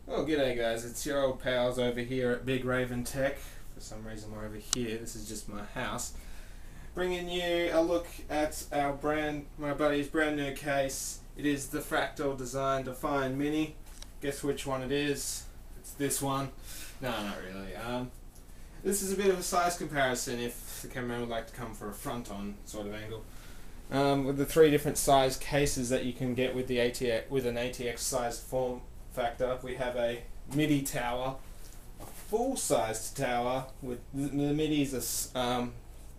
Well, g'day guys, it's your old pals over here at Bigraventech. For some reason we're over here, this is just my house. Bringing you a look at my buddy's brand new case. It is the Fractal Design Define Mini. Guess which one it is? It's this one. No, not really. This is a bit of a size comparison if the camera would like to come for a front-on sort of angle. With the three different size cases that you can get with the ATX, with an ATX sized form factor. We have a MIDI tower, a full-sized tower with the MIDI is a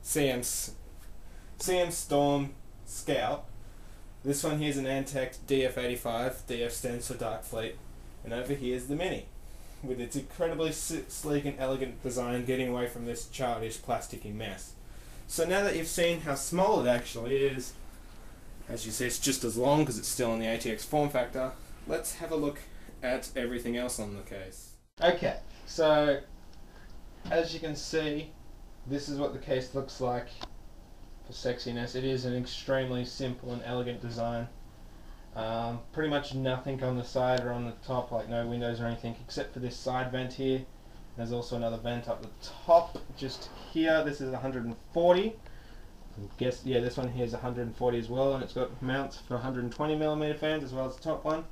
CM Storm Scout. This one here is an Antec DF85. DF stands for Dark Fleet, and over here is the Mini, with its incredibly sleek and elegant design, getting away from this childish plasticky mess. So now that you've seen how small it actually is, as you see, it's just as long because it's still in the ATX form factor. Let's have a look at everything else on the case. Okay, so as you can see, this is what the case looks like for sexiness. It is an extremely simple and elegant design. Pretty much nothing on the side or on the top, like no windows or anything, except for this side vent here. There's also another vent up the top, just here. This is 140. Yeah, this one here is 140 as well, and it's got mounts for 120mm fans as well as the top one.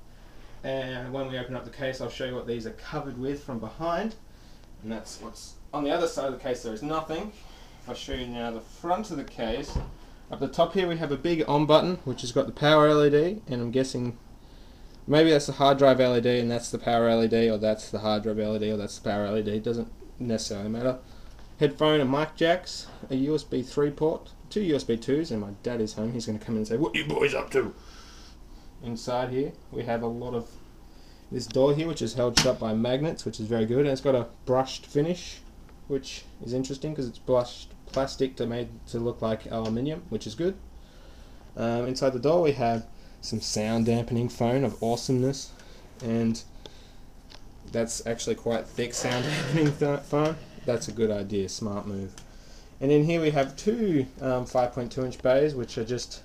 And when we open up the case, I'll show you what these are covered with from behind. And that's what's on the other side of the case. There is nothing. If I show you now the front of the case, up the top here we have a big on button, which has got the power LED, and I'm guessing maybe that's the hard drive LED and that's the power LED, or that's the hard drive LED or that's the power LED. It doesn't necessarily matter. Headphone and mic jacks, a USB 3 port, two USB 2s, and my dad is home. He's going to come in and say, "What you boys up to?" Inside here we have a lot of this door here, which is held shut by magnets, which is very good, and it's got a brushed finish, which is interesting because it's brushed plastic made to look like aluminium, which is good. Inside the door we have some sound dampening foam of awesomeness, and that's actually quite thick sound dampening foam. That's a good idea, smart move. And in here we have two 5.2-inch bays, which are just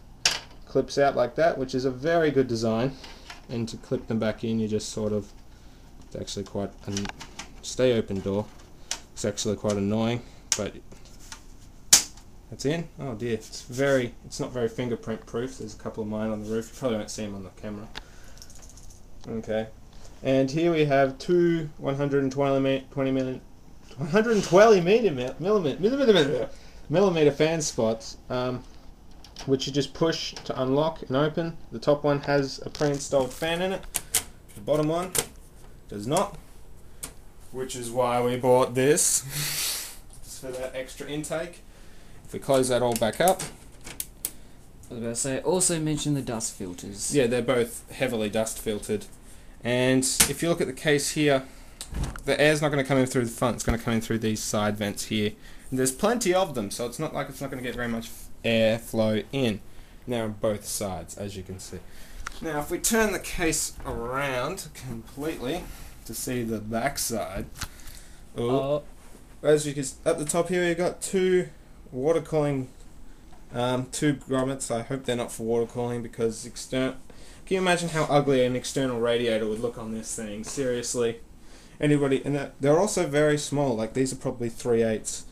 clips out like that, which is a very good design. And to clip them back in, you just sort of, it's actually quite a stay open door. It's actually quite annoying, but that's in. Oh dear, it's not very fingerprint proof. There's a couple of mine on the roof. You probably won't see them on the camera. Okay, and here we have two 120mm fan spots, which you just push to unlock and open. The top one has a pre-installed fan in it. The bottom one does not, which is why we bought this, just for that extra intake. If we close that all back up, I was about to say, also mention the dust filters. yeah, they're both heavily dust filtered. And if you look at the case here, the air's not going to come in through the front, it's going to come in through these side vents here. And there's plenty of them, so it's not like it's not going to get very much air flow in. Now on both sides, as you can see. Now if we turn the case around completely to see the back side, as you can see, at the top here we've got two water cooling, two grommets. I hope they're not for water cooling, because can you imagine how ugly an external radiator would look on this thing? Seriously. Anybody, and they're also very small, like these are probably 3/8.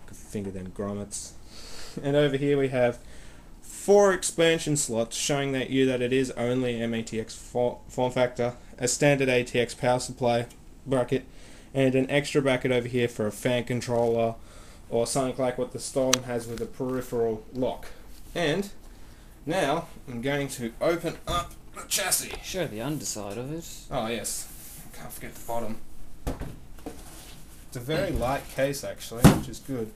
Could finger them grommets. And over here we have 4 expansion slots, showing that it is only MATX form factor, a standard ATX power supply bracket, and an extra bracket over here for a fan controller, or something like what the Storm has with a peripheral lock. And now I'm going to open up the chassis. Show the underside of it. Oh yes, can't forget the bottom. It's a very light case actually, which is good.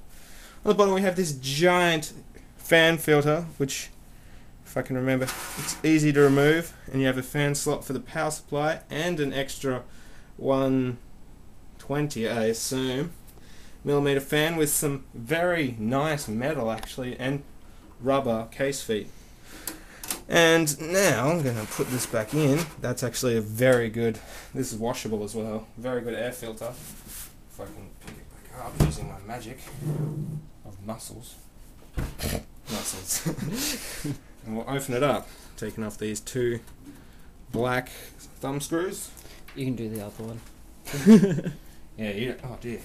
On the bottom we have this giant fan filter, which, if I can remember, it's easy to remove, and you have a fan slot for the power supply and an extra 120, I assume, millimeter fan with some very nice metal actually and rubber case feet. And now I'm going to put this back in. That's actually a very good, this is washable as well, very good air filter. If I can pick it back up using my magic of muscles. And we'll open it up, taking off these two black thumb screws. You can do the other one. Yeah, oh dear.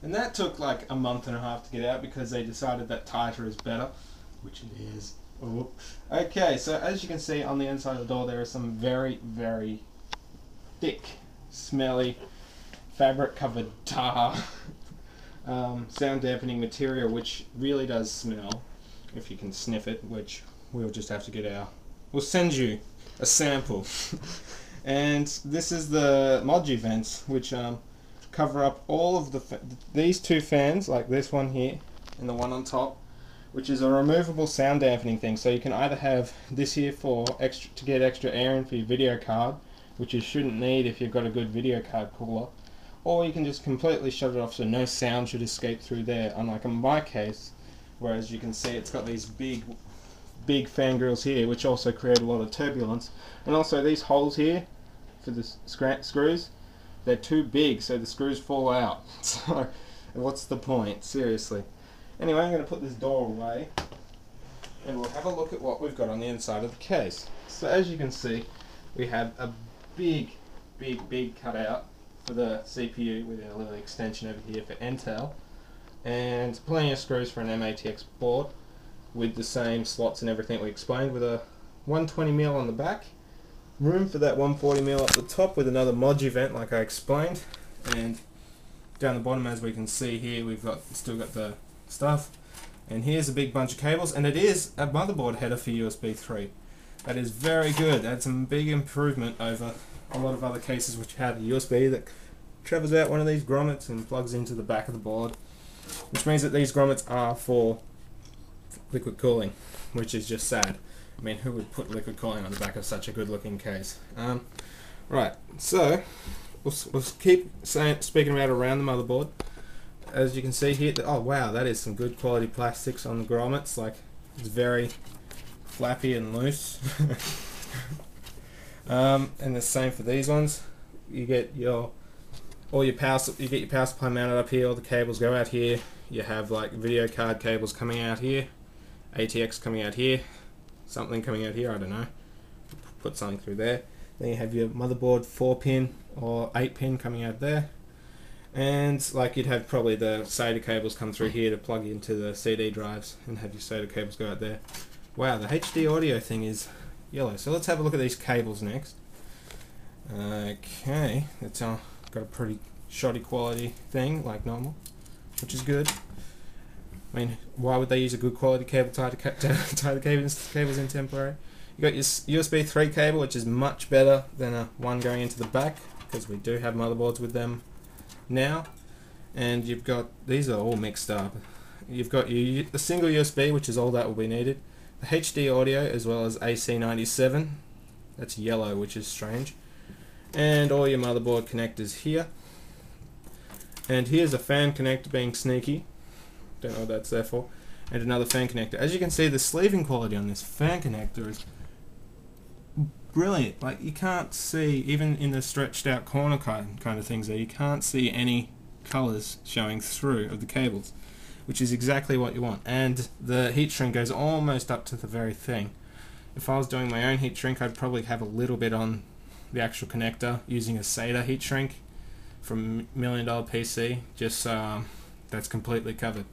And that took like a month and a half to get out because they decided that tighter is better, which it is. Oh. Okay, so as you can see on the inside of the door there is some very, very thick, smelly, fabric covered tar sound dampening material, which really does smell, if you can sniff it, which we'll just have to get we'll send you a sample. And this is the Moji vents, which cover up all of these two fans, like this one here and the one on top, which is a removable sound dampening thing. So you can either have this here for to get extra air in for your video card, which you shouldn't need if you've got a good video card cooler, or you can just completely shut it off so no sound should escape through there, unlike in my case, where as you can see it's got these big fan grills here, which also create a lot of turbulence. And also these holes here for the screws, they're too big, so the screws fall out. So what's the point, seriously? Anyway, I'm going to put this door away and we'll have a look at what we've got on the inside of the case. So as you can see, we have a big cutout for the CPU with a little extension over here for Intel, and plenty of screws for an MATX board with the same slots and everything we explained, with a 120mm on the back, room for that 140mm up the top with another Moji vent like I explained, and down the bottom, as we can see here, we've still got the stuff, and here's a big bunch of cables, and it is a motherboard header for USB 3. That is very good. That's a big improvement over a lot of other cases which had a USB that travels out one of these grommets and plugs into the back of the board, which means that these grommets are for liquid cooling, which is just sad. I mean, who would put liquid cooling on the back of such a good looking case? Right, so we'll keep speaking about around the motherboard. As you can see here, oh wow, that is some good quality plastics on the grommets. Like, it's very flappy and loose. And the same for these ones. You get your power supply mounted up here. All the cables go out here. You have like video card cables coming out here, ATX coming out here, something coming out here, I don't know. Put something through there. Then you have your motherboard 4-pin or 8-pin coming out there. And like, you'd have probably the SATA cables come through here to plug into the CD drives and have your SATA cables go out there. Wow, the HD audio thing is yellow. So let's have a look at these cables next. Okay, it's got a pretty shoddy quality thing like normal, which is good. I mean, why would they use a good quality cable tie the cables in temporary? You got your USB 3 cable, which is much better than one going into the back, because we do have motherboards with them now. And you've got, these are all mixed up. You've got the single USB, which is all that will be needed. The HD audio, as well as AC97. That's yellow, which is strange. And all your motherboard connectors here. And here's a fan connector being sneaky. Don't know what that's there for. And another fan connector. As you can see, the sleeving quality on this fan connector is brilliant. Like, you can't see, even in the stretched out corner kind of things there, you can't see any colors showing through of the cables, which is exactly what you want. And the heat shrink goes almost up to the very thing. If I was doing my own heat shrink, I'd probably have a little bit on the actual connector using a SATA heat shrink from $1 Million PC, just that's completely covered.